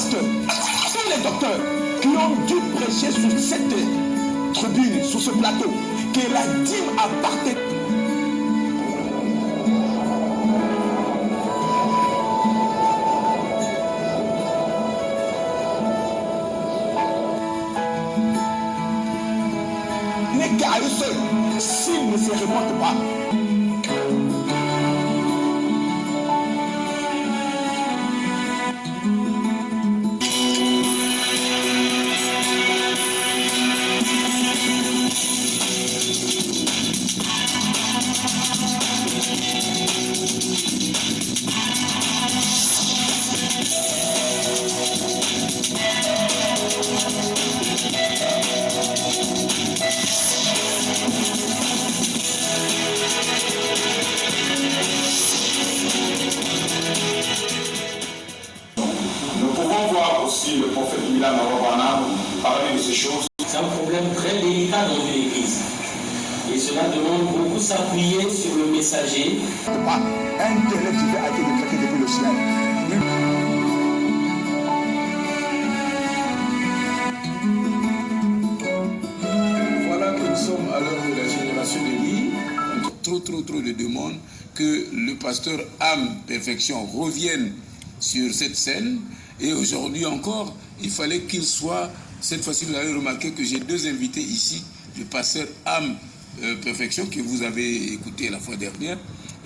pasteurs, tous les docteurs qui ont dû prêcher sur cette tribune, sur ce plateau, que la dîme appartient. N'est qu'à eux seuls, s'ils ne se remontent pas. Le prophète Milan Marobana parler de ces choses. C'est un problème très délicat dans une église. Et cela demande beaucoup s'appuyer sur le messager. Un tel qui a été décrété depuis le ciel. Voilà que nous sommes à l'heure de la génération de vie. Trop de demandes que le pasteur Âme Perfection revienne sur cette scène. Et aujourd'hui encore, il fallait qu'il soit, cette fois-ci vous avez remarqué que j'ai deux invités ici, le pasteur Âme Perfection que vous avez écouté la fois dernière,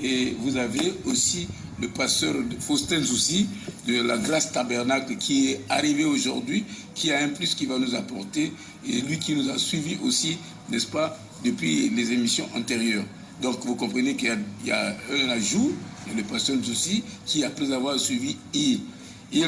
et vous avez aussi le pasteur Faustin Zoussi de la Grâce Tabernacle qui est arrivé aujourd'hui, qui a un plus qui va nous apporter, et lui qui nous a suivis aussi, n'est-ce pas, depuis les émissions antérieures. Donc vous comprenez qu'il y a un ajout, le pasteur Zoussi, qui après avoir suivi il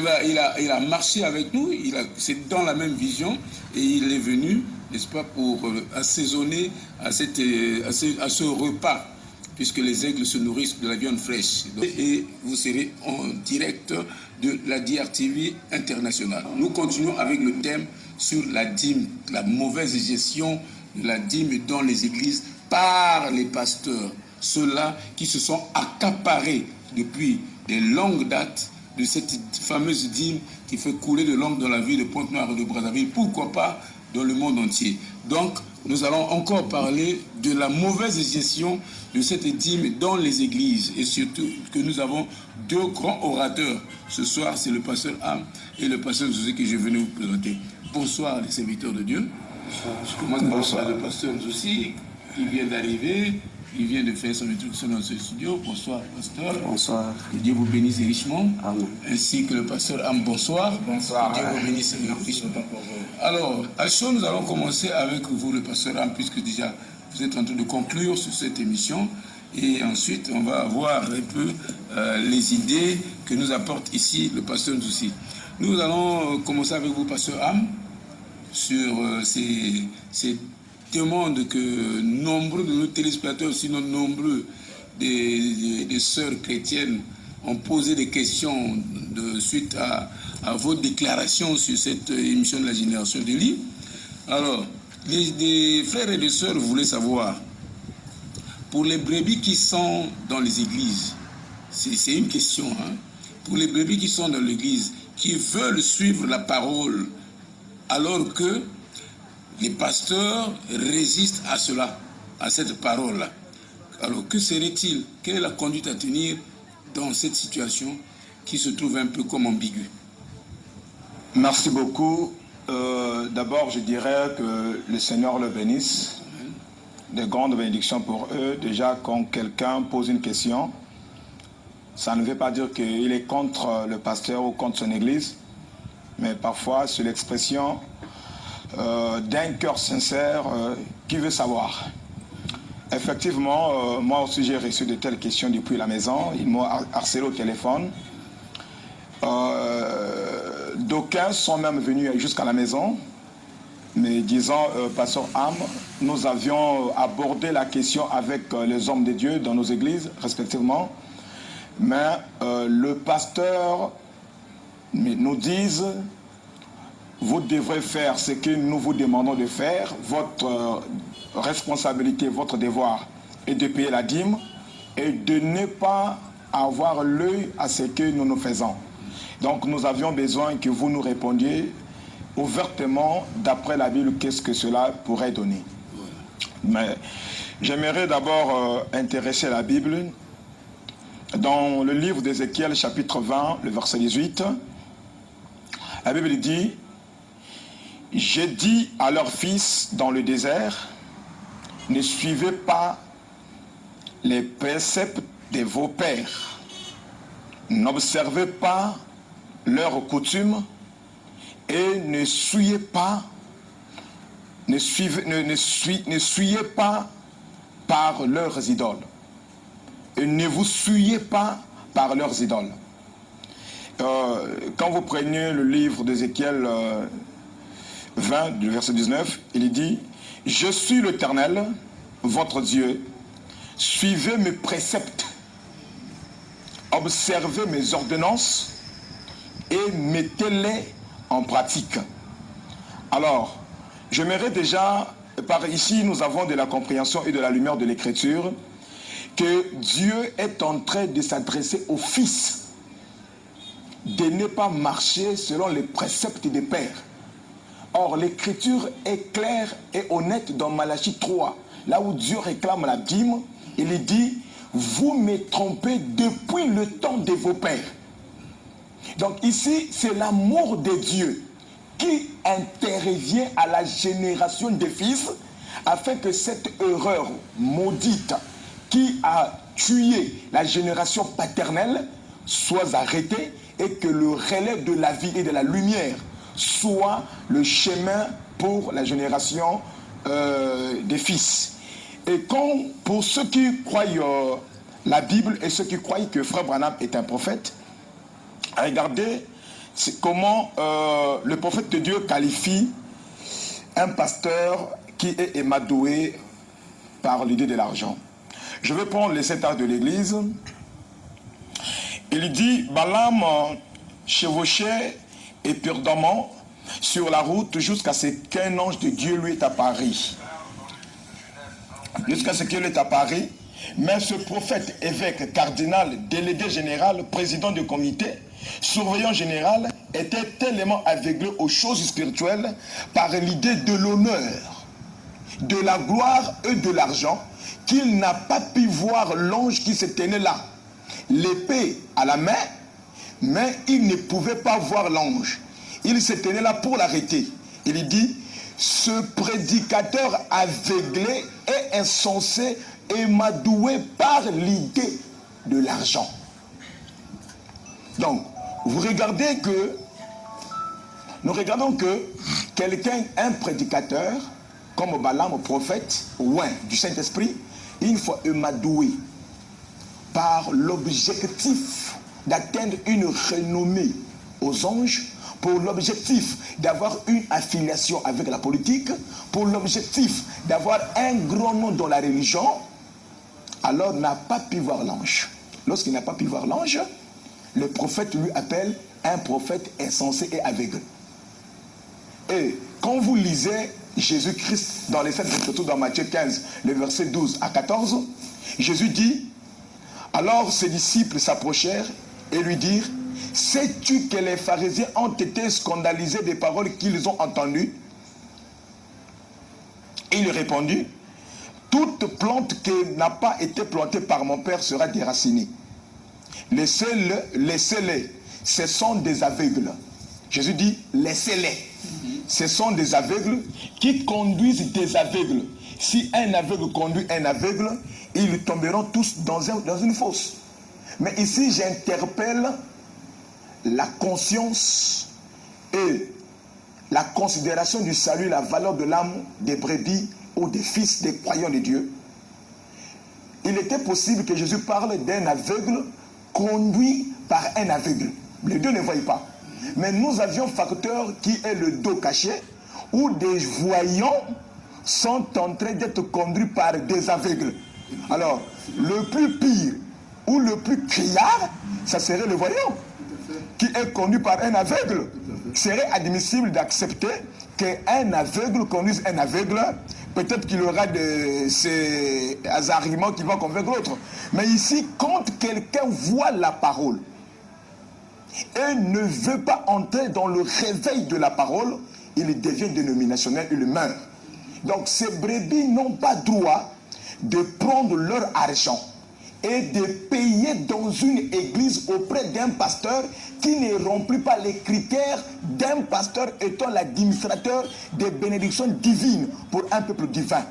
a marché avec nous, c'est dans la même vision et il est venu, n'est-ce pas, pour assaisonner à ce repas, puisque les aigles se nourrissent de la viande fraîche. Et vous serez en direct de la DRTV internationale. Nous continuons avec le thème sur la dîme, la mauvaise gestion de la dîme dans les églises par les pasteurs, ceux-là qui se sont accaparés depuis de longues dates de cette fameuse dîme qui fait couler de l'encre dans la ville de Pointe-Noire et de Brazzaville, pourquoi pas dans le monde entier. Donc, nous allons encore parler de la mauvaise gestion de cette dîme dans les églises, et surtout que nous avons deux grands orateurs. Ce soir, c'est le pasteur Âme et le pasteur Zoussi que je venais vous présenter. Bonsoir les serviteurs de Dieu. Je commence par le pasteur Zoussi qui vient d'arriver. Il vient de faire son introduction dans ce studio. Bonsoir, pasteur. Bonsoir. Que Dieu vous bénisse richement. Amen. Ainsi que le pasteur Am, bonsoir. Bonsoir. Que Dieu vous bénisse richement. Alors, à chaud, nous allons commencer avec vous, le pasteur Am, puisque déjà vous êtes en train de conclure sur cette émission. Et ensuite, on va voir un peu les idées que nous apporte ici le pasteur Zoussi. Nous allons commencer avec vous, pasteur Am, sur ces demande que nombreux de nos téléspectateurs, sinon nombreux des sœurs chrétiennes ont posé des questions suite à vos déclarations sur cette émission de la génération de Lie. Alors, les frères et les sœurs voulaient savoir, pour les brebis qui sont dans les églises, c'est une question, hein, pour les brebis qui sont dans l'église, qui veulent suivre la parole, alors que les pasteurs résistent à cela, à cette parole-là. Alors, que serait-il? Quelle est la conduite à tenir dans cette situation qui se trouve un peu comme ambiguë? Merci beaucoup. D'abord, je dirais que le Seigneur le bénisse. De grandes bénédictions pour eux. Déjà, quand quelqu'un pose une question, ça ne veut pas dire qu'il est contre le pasteur ou contre son église, mais parfois, c'est l'expression d'un cœur sincère qui veut savoir. Effectivement, moi aussi j'ai reçu de telles questions depuis la maison. Ils m'ont harcelé au téléphone. D'aucuns sont même venus jusqu'à la maison, mais disant, pasteur Am, nous avions abordé la question avec les hommes de Dieu dans nos églises respectivement, mais le pasteur nous dit: vous devrez faire ce que nous vous demandons de faire. Votre responsabilité, votre devoir est de payer la dîme et de ne pas avoir l'œil à ce que nous faisons. Donc nous avions besoin que vous nous répondiez ouvertement, d'après la Bible, qu'est-ce que cela pourrait donner. Mais j'aimerais d'abord intéresser la Bible dans le livre d'Ézéchiel, chapitre 20, le verset 18. La Bible dit: j'ai dit à leurs fils dans le désert, ne suivez pas les préceptes de vos pères, n'observez pas leurs coutumes et ne suivez pas par leurs idoles. Et ne vous souillez pas par leurs idoles. Quand vous prenez le livre d'Ézéchiel 20, du verset 19, il dit: je suis l'Éternel, votre Dieu, suivez mes préceptes, observez mes ordonnances et mettez-les en pratique. Alors, j'aimerais déjà, par ici, nous avons de la compréhension et de la lumière de l'Écriture, que Dieu est en train de s'adresser aux fils, de ne pas marcher selon les préceptes des pères. Or, l'Écriture est claire et honnête dans Malachie 3, là où Dieu réclame la dîme, il dit: vous me trompez depuis le temps de vos pères. Donc ici, c'est l'amour de Dieu qui intervient à la génération des fils afin que cette erreur maudite qui a tué la génération paternelle soit arrêtée et que le relais de la vie et de la lumière soit le chemin pour la génération des fils. Et pour ceux qui croient la Bible et ceux qui croient que Frère Branham est un prophète, regardez comment le prophète de Dieu qualifie un pasteur qui est émadoué par l'idée de l'argent. Je vais prendre les 7 actes de l'Église. Il dit: Balaam chevauchait éperdument sur la route jusqu'à ce qu'un ange de Dieu lui est apparu. Jusqu'à ce qu'il est apparu. Mais ce prophète, évêque, cardinal, délégué général, président du comité, surveillant général, était tellement aveuglé aux choses spirituelles par l'idée de l'honneur, de la gloire et de l'argent, qu'il n'a pas pu voir l'ange qui se tenait là, l'épée à la main, mais il ne pouvait pas voir l'ange. Il se tenait là pour l'arrêter. Il dit: ce prédicateur aveuglé et insensé émadoué par l'idée de l'argent. Donc, nous regardons que quelqu'un, un prédicateur, comme Balaam, prophète, loin du Saint-Esprit, une fois émadoué par l'objectif d'atteindre une renommée aux anges, pour l'objectif d'avoir une affiliation avec la politique, pour l'objectif d'avoir un grand nom dans la religion, alors n'a pas pu voir l'ange. Lorsqu'il n'a pas pu voir l'ange, le prophète lui appelle un prophète insensé et aveugle. Et quand vous lisez Jésus-Christ dans les Saintes Écritures, dans Matthieu 15, le verset 12 à 14, Jésus dit: alors ses disciples s'approchèrent et lui dirent: sais-tu que les pharisiens ont été scandalisés des paroles qu'ils ont entendues? Il répondit: toute plante qui n'a pas été plantée par mon Père sera déracinée. Laissez-les, ce sont des aveugles. Jésus dit: laissez-les. Ce sont des aveugles qui conduisent des aveugles. Si un aveugle conduit un aveugle, ils tomberont tous dans une fosse. Mais ici, j'interpelle la conscience et la considération du salut, la valeur de l'âme des brebis ou des fils des croyants de Dieu. Il était possible que Jésus parle d'un aveugle conduit par un aveugle. Les deux ne voyaient pas. Mais nous avions facteur qui est le dos caché, où des voyants sont en train d'être conduits par des aveugles. Alors, le plus pire ou le plus criard, ça serait le voyant, qui est conduit par un aveugle. Il serait admissible d'accepter qu'un aveugle conduise un aveugle. Peut-être qu'il aura ces arguments qui vont convaincre l'autre. Mais ici, quand quelqu'un voit la parole et ne veut pas entrer dans le réveil de la parole, il devient dénominationnel, il meurt. Donc ces brebis n'ont pas droit de prendre leur argent et de payer dans une église auprès d'un pasteur qui ne remplit pas les critères d'un pasteur étant l'administrateur des bénédictions divines pour un peuple divin.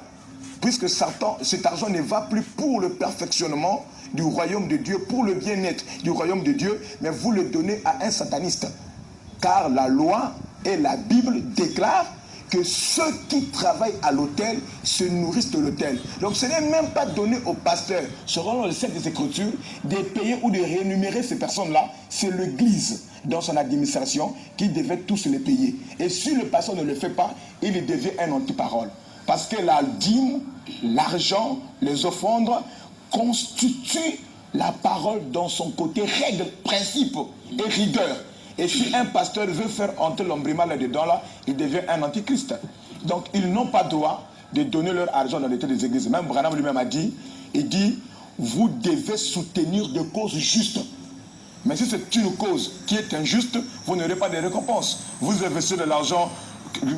Puisque cet argent ne va plus pour le perfectionnement du royaume de Dieu, pour le bien-être du royaume de Dieu, mais vous le donnez à un sataniste. Car la loi et la Bible déclarent que ceux qui travaillent à l'autel se nourrissent de l'autel. Donc ce n'est même pas donné au pasteur, selon le set des Écritures, de payer ou de rémunérer ces personnes-là. C'est l'Église, dans son administration, qui devait tous les payer. Et si le pasteur ne le fait pas, il devient un anti-parole. Parce que la dîme, l'argent, les offrandes constituent la parole dans son côté règle, principe et rigueur. Et si un pasteur veut faire entrer l'ombrima là-dedans, là, il devient un antichrist. Donc, ils n'ont pas droit de donner leur argent dans l'état des églises. Même Branham lui-même a dit, il dit, vous devez soutenir des causes justes. Mais si c'est une cause qui est injuste, vous n'aurez pas de récompense. Vous investissez de l'argent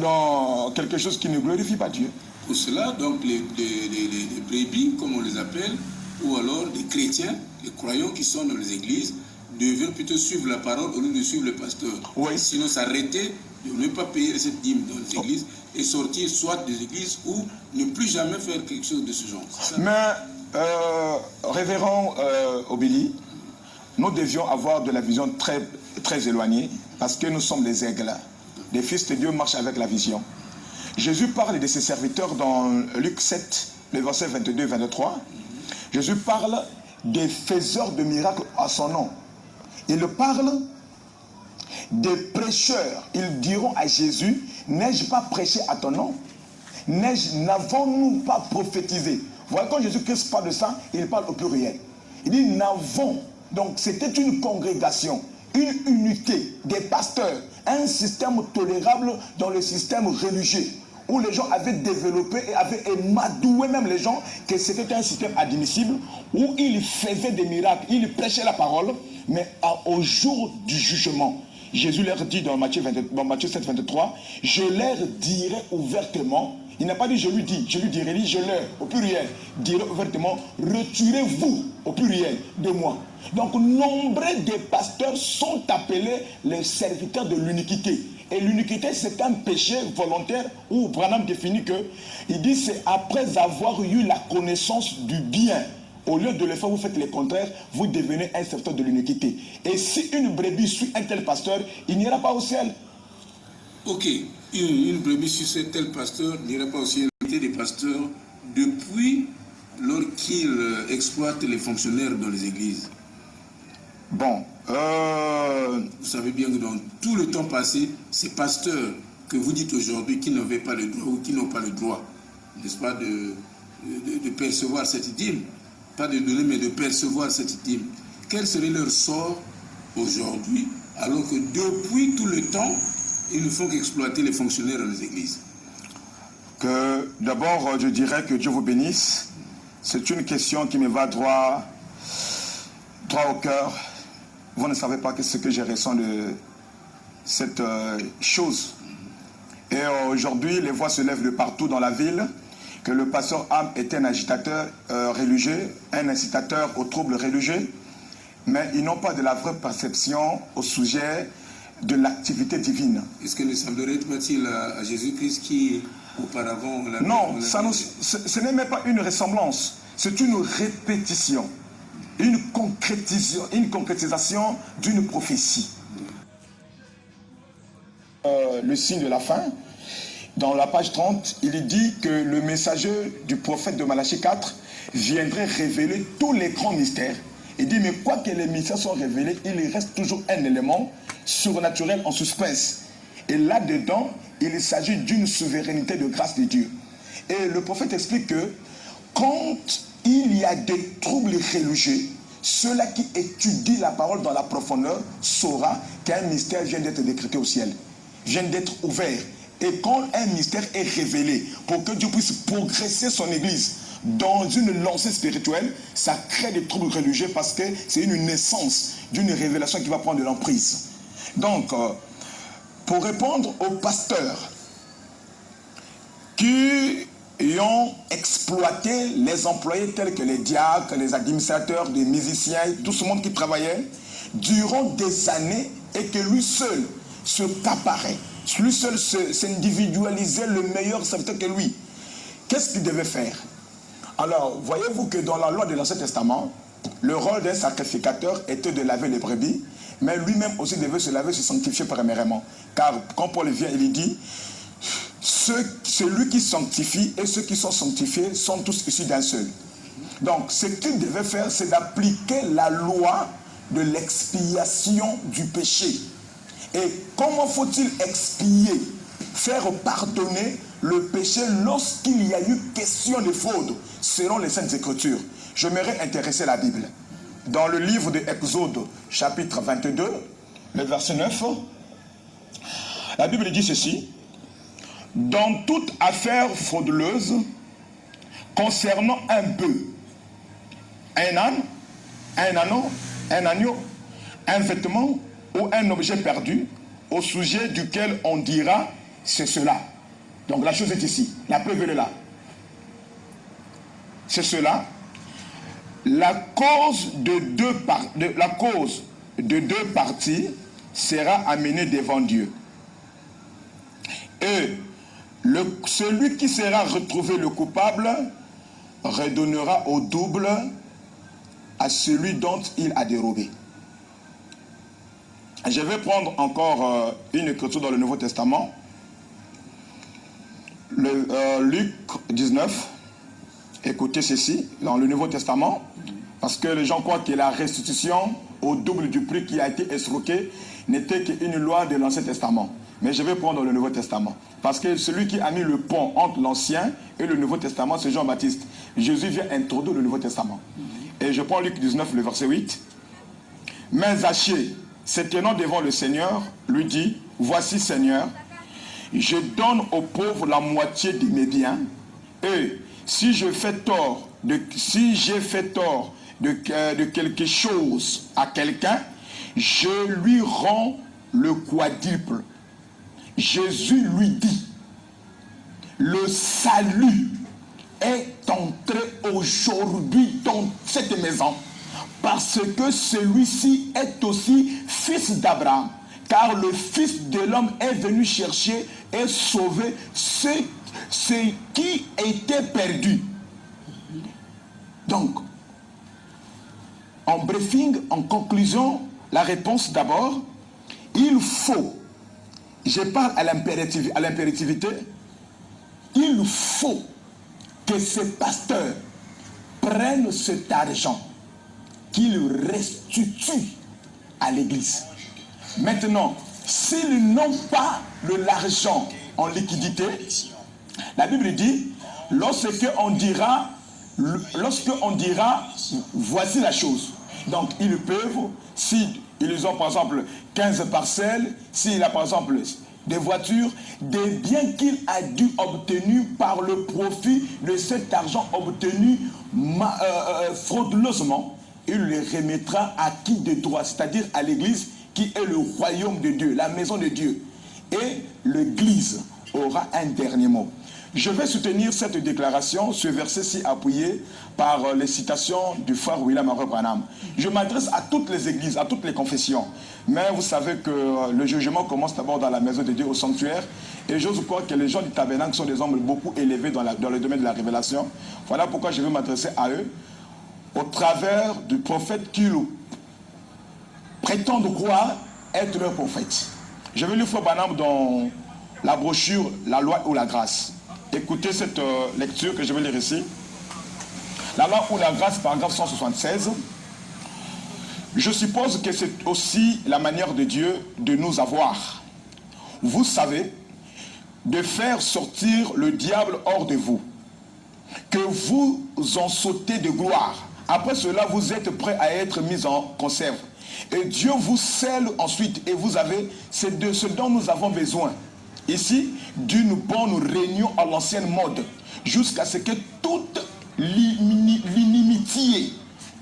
dans quelque chose qui ne glorifie pas Dieu. Pour cela, donc, les brebis, comme on les appelle, ou alors les chrétiens, les croyants qui sont dans les églises, devraient plutôt suivre la parole au lieu de suivre le pasteur. Oui. Sinon, s'arrêter de ne pas payer cette dîme dans les églises et sortir soit des églises ou ne plus jamais faire quelque chose de ce genre. Mais, révérend Obéli, nous devions avoir de la vision très, très éloignée parce que nous sommes des aigles. Les fils de Dieu marchent avec la vision. Jésus parle de ses serviteurs dans Luc 7, le verset 22-23. Jésus parle des faiseurs de miracles à son nom. Il parle des prêcheurs. Ils diront à Jésus, n'ai-je pas prêché à ton nom? N'avons-nous pas prophétisé? Voilà, quand Jésus-Christ parle de ça, il parle au pluriel. Il dit, n'avons. Donc c'était une congrégation, une unité des pasteurs, un système tolérable dans le système religieux, où les gens avaient développé et avaient émadoué même les gens que c'était un système admissible, où ils faisaient des miracles, ils prêchaient la parole, mais au jour du jugement, Jésus leur dit dans Matthieu 7, 23, je leur dirai ouvertement, il n'a pas dit je lui dis, je lui dirai, je leur, au pluriel, dirai ouvertement, retirez-vous, au pluriel, de moi. Donc nombre des pasteurs sont appelés les serviteurs de l'iniquité. Et l'iniquité, c'est un péché volontaire où Branham définit que, il dit, c'est après avoir eu la connaissance du bien. Au lieu de le faire, vous faites le contraire, vous devenez un serviteur de l'iniquité. Et si une brebis suit un tel pasteur, il n'ira pas au ciel. Ok, une brebis suit un tel pasteur n'ira pas au ciel. Des pasteurs depuis lors qu'ils exploitent les fonctionnaires dans les églises. Bon, vous savez bien que dans tout le temps passé, ces pasteurs que vous dites aujourd'hui qui n'avaient pas le droit ou qui n'ont pas le droit, n'est-ce pas, de percevoir cette dîme, pas de donner mais de percevoir cette dîme, quel serait leur sort aujourd'hui alors que depuis tout le temps, ils ne font qu'exploiter les fonctionnaires dans les églises? D'abord, je dirais que Dieu vous bénisse. C'est une question qui me va droit au cœur. Vous ne savez pas ce que je ressens de cette chose. Et aujourd'hui, les voix se lèvent de partout dans la ville que le pasteur Am est un agitateur religieux, un incitateur aux troubles religieux, mais ils n'ont pas de la vraie perception au sujet de l'activité divine. Est-ce que ne semblerait-il à Jésus-Christ qui, auparavant... Non, ce n'est même pas une ressemblance, c'est une répétition. Une concrétisation d'une prophétie. Le signe de la fin, dans la page 30, il dit que le messager du prophète de Malachie 4 viendrait révéler tous les grands mystères. Il dit, mais quoi que les mystères soient révélés, il reste toujours un élément surnaturel en suspense. Et là-dedans, il s'agit d'une souveraineté de grâce de Dieu. Et le prophète explique que quand il y a des troubles religieux, ceux-là qui étudient la parole dans la profondeur saura qu'un mystère vient d'être décrété au ciel, vient d'être ouvert. Et quand un mystère est révélé, pour que Dieu puisse progresser son Église dans une lancée spirituelle, ça crée des troubles religieux parce que c'est une naissance d'une révélation qui va prendre de l'emprise. Donc, pour répondre aux pasteurs qui ont exploité les employés tels que les diacres, les administrateurs, les musiciens, tout ce monde qui travaillait durant des années et que lui seul se préparait, lui seul s'individualisait le meilleur serviteur que lui. Qu'est-ce qu'il devait faire? Alors, voyez-vous que dans la loi de l'Ancien Testament, le rôle d'un sacrificateur était de laver les brebis, mais lui-même aussi devait se laver, se sanctifier premièrement. Car quand Paul vient, il dit, celui qui sanctifie et ceux qui sont sanctifiés sont tous issus d'un seul. Donc, ce qu'il devait faire, c'est d'appliquer la loi de l'expiation du péché. Et comment faut-il expier, faire pardonner le péché lorsqu'il y a eu question de fraude, selon les Saintes Écritures? J'aimerais intéresser la Bible. Dans le livre de Exode, chapitre 22, le verset 9, la Bible dit ceci: dans toute affaire frauduleuse, concernant un bœuf, un âne, un agneau, un vêtement ou un objet perdu, au sujet duquel on dira c'est cela. Donc la chose est ici, la preuve est là. C'est cela. La cause de deux parties sera amenée devant Dieu. Et celui qui sera retrouvé le coupable redonnera au double à celui dont il a dérobé. Je vais prendre encore une écriture dans le Nouveau Testament. Luc 19. Écoutez ceci, dans le Nouveau Testament, parce que les gens croient que la restitution au double du prix qui a été escroqué n'était qu'une loi de l'Ancien Testament. Mais je vais prendre le Nouveau Testament. Parce que celui qui a mis le pont entre l'Ancien et le Nouveau Testament, c'est Jean-Baptiste. Jésus vient introduire le Nouveau Testament. Et je prends Luc 19, le verset 8. Mais Zachée, se tenant devant le Seigneur, lui dit, voici Seigneur, je donne aux pauvres la moitié de mes biens, et si j'ai fait tort de quelque chose à quelqu'un, je lui rends le quadruple. Jésus lui dit, le salut est entré aujourd'hui dans cette maison, parce que celui-ci est aussi fils d'Abraham, car le Fils de l'homme est venu chercher et sauver ce qui était perdu. Donc, en briefing, en conclusion, la réponse d'abord, il faut, je parle à l'impérativité, il faut que ces pasteurs prennent cet argent, qu'ils restituent à l'Église. Maintenant, s'ils n'ont pas l'argent en liquidité, la Bible dit, lorsqu'on dira, voici la chose. Donc, ils peuvent, s'ils ont par exemple 15 parcelles, s'il a par exemple des voitures, des biens qu'il a dû obtenir par le profit de cet argent obtenu frauduleusement, il les remettra à qui de droit, c'est-à-dire à l'Église qui est le royaume de Dieu, la maison de Dieu. Et l'Église aura un dernier mot. Je vais soutenir cette déclaration, ce verset-ci appuyé par les citations du frère William Henry Branham. Je m'adresse à toutes les églises, à toutes les confessions. Mais vous savez que le jugement commence d'abord dans la maison de Dieu, au sanctuaire. Et j'ose croire que les gens du tabernacle sont des hommes beaucoup élevés dans le domaine de la révélation. Voilà pourquoi je vais m'adresser à eux, au travers du prophète qui prétendent croire être leur prophète. Je vais lire frère Branham dans la brochure « La loi ou la grâce ». Écoutez cette lecture que je vais lire ici. La loi ou la grâce, paragraphe 176. Je suppose que c'est aussi la manière de Dieu de nous avoir. Vous savez, de faire sortir le diable hors de vous, que vous en sautez de gloire. Après cela, vous êtes prêts à être mis en conserve. Et Dieu vous scelle ensuite, et vous avez, c'est de ce dont nous avons besoin. ici d'une bonne réunion à l'ancienne mode, jusqu'à ce que toute l'inimitié,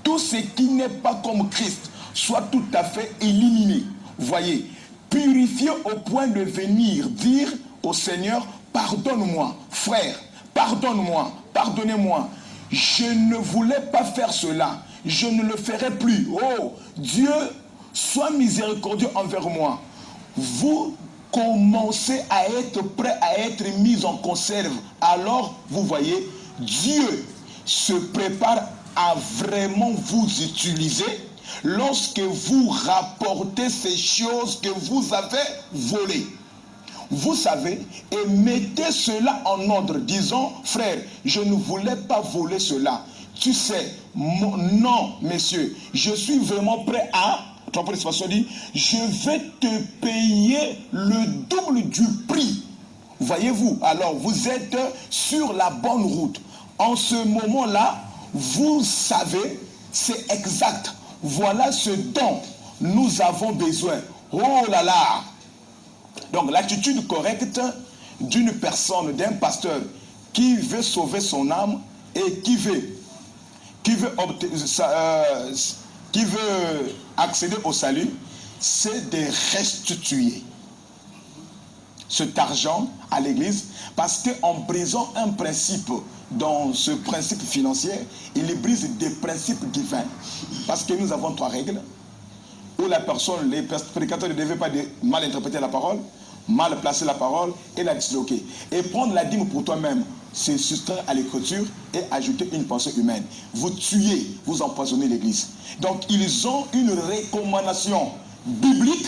tout ce qui n'est pas comme Christ, soit tout à fait éliminé. Voyez, purifié au point de venir dire au Seigneur, pardonne-moi, frère, pardonne-moi, pardonnez-moi. Je ne voulais pas faire cela, je ne le ferai plus. Oh, Dieu, sois miséricordieux envers moi. Vous commencez à être prêt à être mis en conserve. Alors, vous voyez, Dieu se prépare à vraiment vous utiliser lorsque vous rapportez ces choses que vous avez volées. Vous savez, et mettez cela en ordre, disant, frère, je ne voulais pas voler cela. Tu sais, non, messieurs, je suis vraiment prêt à, je vais te payer le double du prix. Voyez-vous, alors vous êtes sur la bonne route. En ce moment-là, vous savez, c'est exact. Voilà ce dont nous avons besoin. Oh là là! Donc l'attitude correcte d'une personne, d'un pasteur qui veut sauver son âme et qui veut accéder au salut, c'est de restituer cet argent à l'église, parce qu'en brisant un principe, dans ce principe financier, il brise des principes divins. Parce que nous avons 3 règles où la personne, les prédicateurs ne devaient pas mal interpréter la parole, mal placer la parole et la disloquer. Et prendre la dîme pour toi-même, c'est soustraire à l'écriture et ajouter une pensée humaine. Vous tuez, vous empoisonnez l'église. Donc ils ont une recommandation biblique,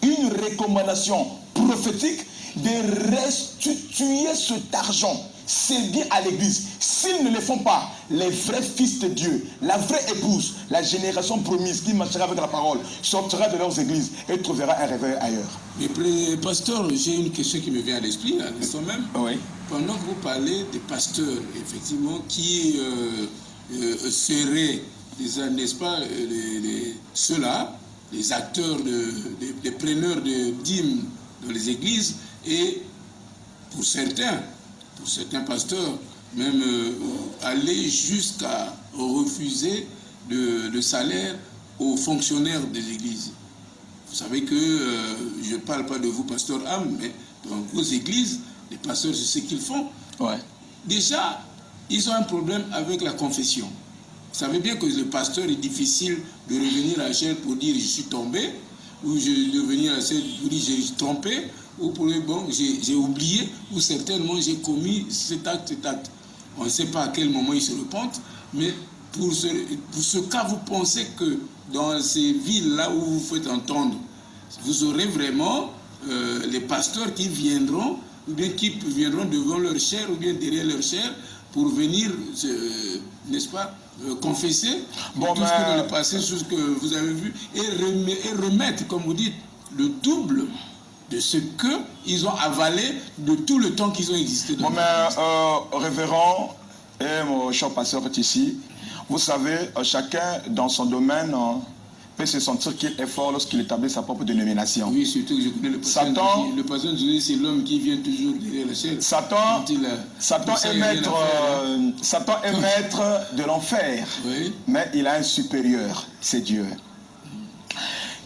une recommandation prophétique de restituer cet argent. C'est bien à l'église. S'ils ne le font pas, les vrais fils de Dieu, la vraie épouse, la génération promise qui marchera avec la parole, sortira de leurs églises et trouvera un réveil ailleurs. Mais pasteur, j'ai une question qui me vient à l'esprit, là, l'instant même. Oui. Pendant que vous parlez des pasteurs, effectivement, qui seraient, n'est-ce pas, ceux-là, les acteurs, les preneurs de dîmes dans les églises, et pour certains pasteurs, même aller jusqu'à refuser le salaire aux fonctionnaires des églises. Vous savez que je ne parle pas de vous, pasteur Am, mais dans vos églises, les pasteurs, c'est ce qu'ils font. Ouais. Déjà, ils ont un problème avec la confession. Vous savez bien que le pasteur est difficile de revenir à la chair pour dire je suis tombé, ou de venir à la chair pour dire j'ai trompé, ou pour dire bon, j'ai oublié, ou certainement j'ai commis cet acte. On ne sait pas à quel moment ils se repentent, mais pour ce cas, vous pensez que dans ces villes-là où vous faites entendre, vous aurez vraiment les pasteurs qui viendront, ou bien qui viendront devant leur chair, ou bien derrière leur chair, pour venir, n'est-ce pas, confesser tout ce qui dans le passé, sur ce que vous avez vu, et remettre, comme vous dites, le double de ce qu'ils ont avalé de tout le temps qu'ils ont existé. Révérend et mon cher pasteur est ici. Vous savez, chacun dans son domaine peut se sentir qu'il est fort lorsqu'il établit sa propre dénomination. Oui, surtout que je connais le pasteur. Le pasteur Jésus, c'est l'homme qui vient toujours derrière la chair. Satan est maître de l'enfer, oui. Mais il a un supérieur, c'est Dieu.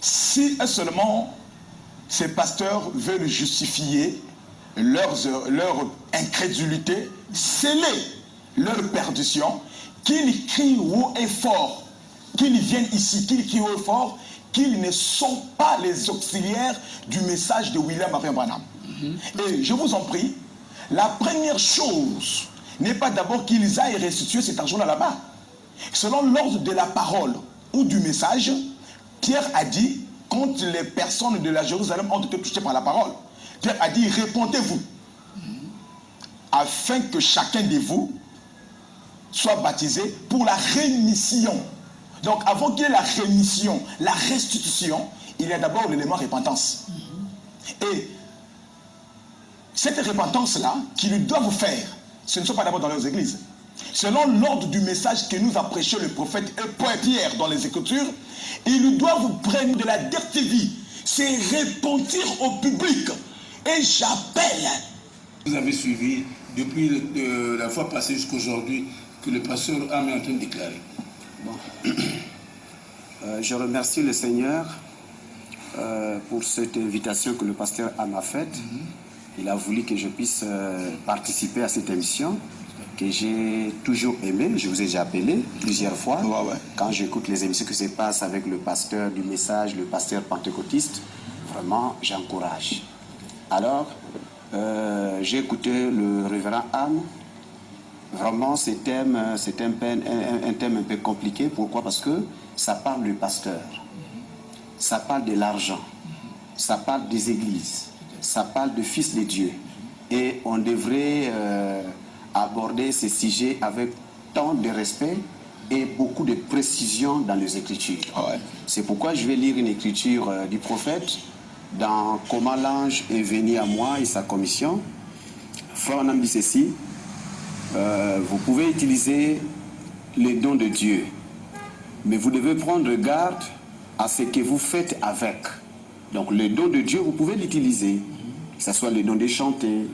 Si seulement ces pasteurs veulent justifier leur incrédulité, sceller leur perdition, qu'ils crient haut et fort, qu'ils viennent ici, qu'ils crient haut et fort, qu'ils ne sont pas les auxiliaires du message de William Marion Branham. Et je vous en prie, la première chose n'est pas d'abord qu'ils aillent restituer cet argent-là là-bas. Selon l'ordre de la parole ou du message, Pierre a dit, quand les personnes de la Jérusalem ont été touchées par la parole, Pierre a dit, répondez-vous, afin que chacun de vous soit baptisé pour la rémission. Donc avant qu'il y ait la rémission, la restitution, il y a d'abord l'élément repentance. Et cette repentance-là, qu'ils doivent faire, ce ne sont pas d'abord dans leurs églises. Selon l'ordre du message que nous a prêché le prophète Pierre dans les Écritures, ils doivent prendre de la dette de vie, c'est repentir au public Et j'appelle. Vous avez suivi depuis la fois passée jusqu'à aujourd'hui que le pasteur Am est en train de déclarer. Bon. Je remercie le Seigneur pour cette invitation que le pasteur Am a faite. Il a voulu que je puisse participer à cette émission que j'ai toujours aimé. Je vous ai déjà appelé plusieurs fois. Quand j'écoute les émissions que se passent avec le pasteur du message, le pasteur pentecôtiste, vraiment, j'encourage. Alors, j'ai écouté le révérend Am. Vraiment, c'est un thème un peu compliqué. Pourquoi? Parce que ça parle du pasteur. Ça parle de l'argent. Ça parle des églises. Ça parle de fils de Dieu. Et on devrait aborder ces sujets avec tant de respect et beaucoup de précision dans les Écritures. C'est pourquoi je vais lire une écriture du prophète dans Comment l'ange est venu à moi et sa commission. Frère Nam dit ceci, vous pouvez utiliser les dons de Dieu, mais vous devez prendre garde à ce que vous faites avec. Donc les dons de Dieu, vous pouvez l'utiliser, que ce soit les dons de chanter,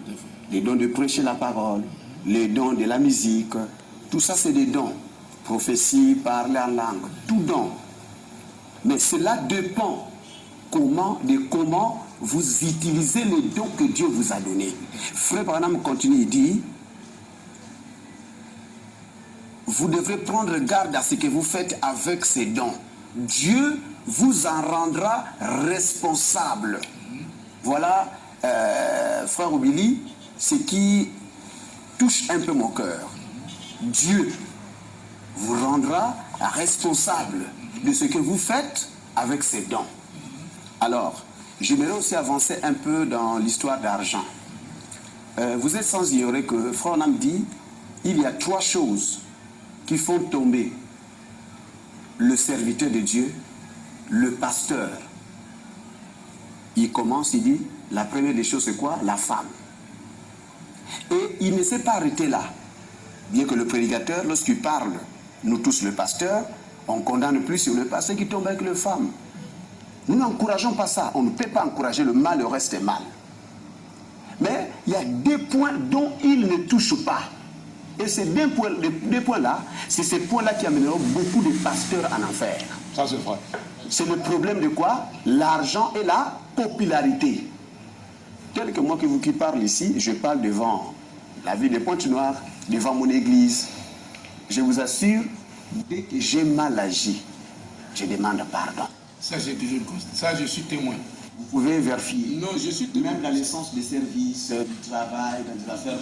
les dons de prêcher la parole, les dons de la musique, tout ça c'est des dons. Prophétie, parler en langue, tout don. Mais cela dépend comment vous utilisez les dons que Dieu vous a donnés. Frère Branham continue, il dit, vous devrez prendre garde à ce que vous faites avec ces dons. Dieu vous en rendra responsable. Voilà, frère Obili, ce qui touche un peu mon cœur. Dieu vous rendra responsable de ce que vous faites avec ces dons. Alors, j'aimerais aussi avancer un peu dans l'histoire d'argent. Vous êtes sans ignorer que Frère Nam dit, il y a 3 choses qui font tomber le serviteur de Dieu, le pasteur. Il commence, il dit, la première des choses c'est quoi? La femme. Et il ne s'est pas arrêté là. Bien que le prédicateur, lorsqu'il parle, nous tous le pasteur, on condamne plus sur le pasteur qui tombe avec les femmes. Nous n'encourageons pas ça. On ne peut pas encourager le mal, le reste est mal. Mais il y a 2 points dont il ne touche pas. Et ces 2 points-là, c'est ces points-là qui amèneront beaucoup de pasteurs en enfer. Ça, c'est vrai. C'est le problème de quoi? L'argent et la popularité. Tel que moi qui parle ici, je parle devant la ville de Pointe-Noire, devant mon église. Je vous assure, dès que j'ai mal agi, je demande pardon. Ça, j'ai toujours constat. Ça, je suis témoin. Vous pouvez vérifier. Non, je suis témoin. Même dans l'essence des services, du travail, dans les affaires.